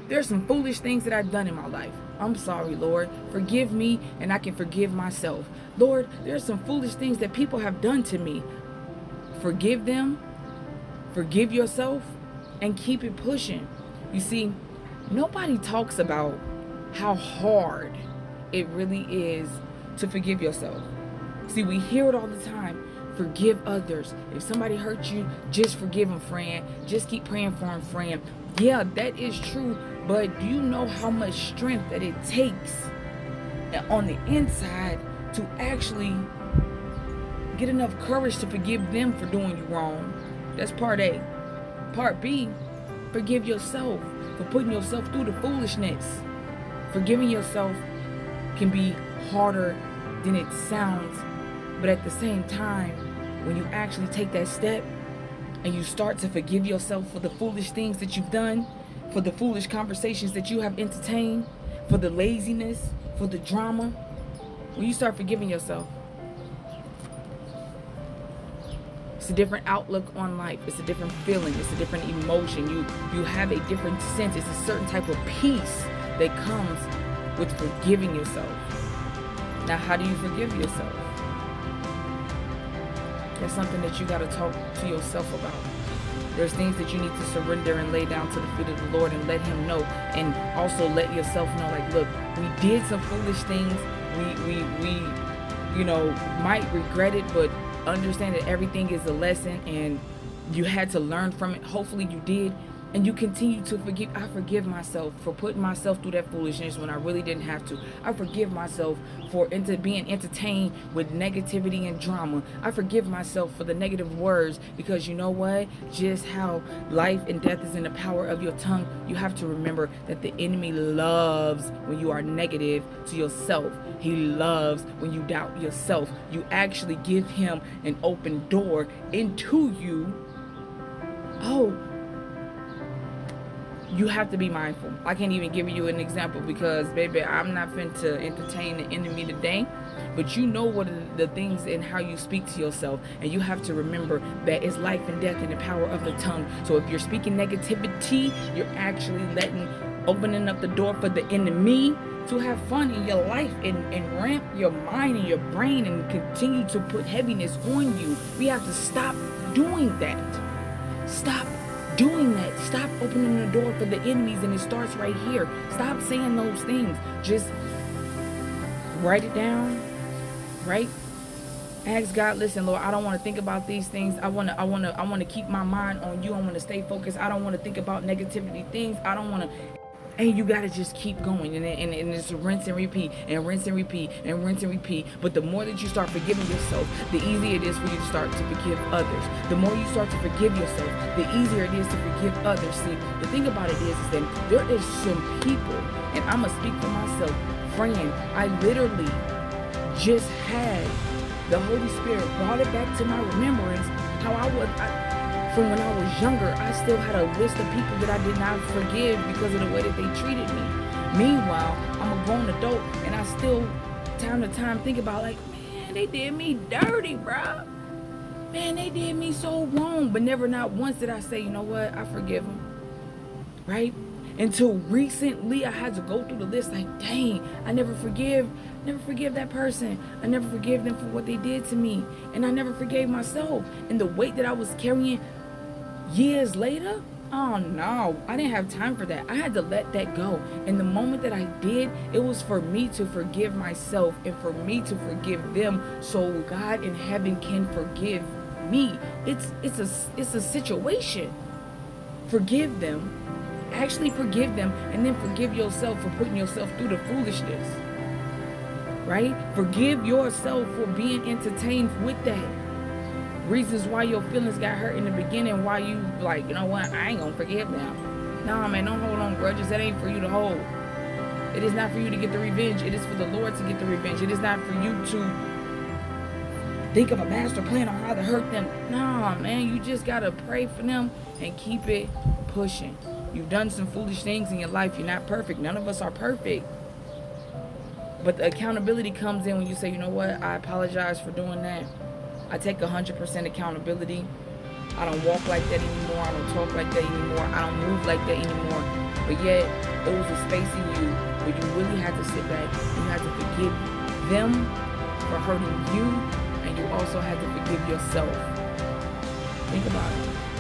There's some foolish things that I've done in my life. I'm sorry, Lord. Forgive me, and I can forgive myself. Lord, there's some foolish things that people have done to me. Forgive them, forgive yourself, and keep it pushing. You see, nobody talks about how hard it really is to forgive yourself. See, we hear it all the time. Forgive others. If somebody hurt you, just forgive them, friend. Just keep praying for them, friend. Yeah, that is true. But do you know how much strength that it takes on the inside to actually get enough courage to forgive them for doing you wrong? That's part A. Part B, forgive yourself for putting yourself through the foolishness. Forgiving yourself can be harder than it sounds. But at the same time, when you actually take that step and you start to forgive yourself for the foolish things that you've done, for the foolish conversations that you have entertained, for the laziness, for the drama, when you start forgiving yourself, it's a different outlook on life. It's a different feeling. It's a different emotion. You have a different sense. It's a certain type of peace that comes with forgiving yourself. Now, how do you forgive yourself? That's something that you got to talk to yourself about. There's things that you need to surrender and lay down to the feet of the Lord and let him know. And also let yourself know, like, look, we did some foolish things. We might regret it, but understand that everything is a lesson and you had to learn from it. Hopefully you did. And you continue to forgive. I forgive myself for putting myself through that foolishness when I really didn't have to. I forgive myself for being entertained with negativity and drama. I forgive myself for the negative words, because you know what? Just how life and death is in the power of your tongue. You have to remember that the enemy loves when you are negative to yourself. He loves when you doubt yourself. You actually give him an open door into you. You have to be mindful. I can't even give you an example because, baby, I'm not fin to entertain the enemy today. But you know what are the things and how you speak to yourself. And you have to remember that it's life and death in the power of the tongue. So if you're speaking negativity, you're actually opening up the door for the enemy to have fun in your life and ramp your mind and your brain and continue to put heaviness on you. We have to stop doing that. Stop doing that. Stop opening the door for the enemies, and it starts right here. Stop saying those things. Just write it down, right? Ask God, listen, Lord, I don't want to think about these things. I want to keep my mind on you. I want to stay focused. I don't want to think about negativity things. I don't want to. And you gotta just keep going, and it's rinse and repeat, and rinse and repeat, and rinse and repeat. But the more that you start forgiving yourself, the easier it is for you to start to forgive others. The more you start to forgive yourself, the easier it is to forgive others. See, the thing about it is that there is some people, and I'm gonna speak for myself, friend. I literally just had the Holy Spirit brought it back to my remembrance how from when I was younger, I still had a list of people that I did not forgive because of the way that they treated me. Meanwhile, I'm a grown adult, and I still, time to time, think about, like, man, they did me dirty, bro. Man, they did me so wrong. But not once did I say, you know what, I forgive them. Right? Until recently, I had to go through the list, like, dang, I never forgive that person. I never forgive them for what they did to me. And I never forgave myself. And the weight that I was carrying years later, oh no, I didn't have time for that. I had to let that go. And the moment that I did, it was for me to forgive myself and for me to forgive them so God in heaven can forgive me. It's a situation. Forgive them. Actually forgive them, and then forgive yourself for putting yourself through the foolishness. Right? Forgive yourself for being entertained with that. Reasons why your feelings got hurt in the beginning, why you like, you know what, I ain't gonna forgive them. Nah, man, don't hold on grudges. That ain't for you to hold. It is not for you to get the revenge. It is for the Lord to get the revenge. It is not for you to think of a master plan on how to hurt them. Nah, man, you just gotta pray for them and keep it pushing. You've done some foolish things in your life. You're not perfect. None of us are perfect. But the accountability comes in when you say, you know what, I apologize for doing that. I take 100% accountability. I don't walk like that anymore. I don't talk like that anymore. I don't move like that anymore. but yet it was a space in you where you really had to sit back and you had to forgive them for hurting you, and you also had to forgive yourself. Think about it.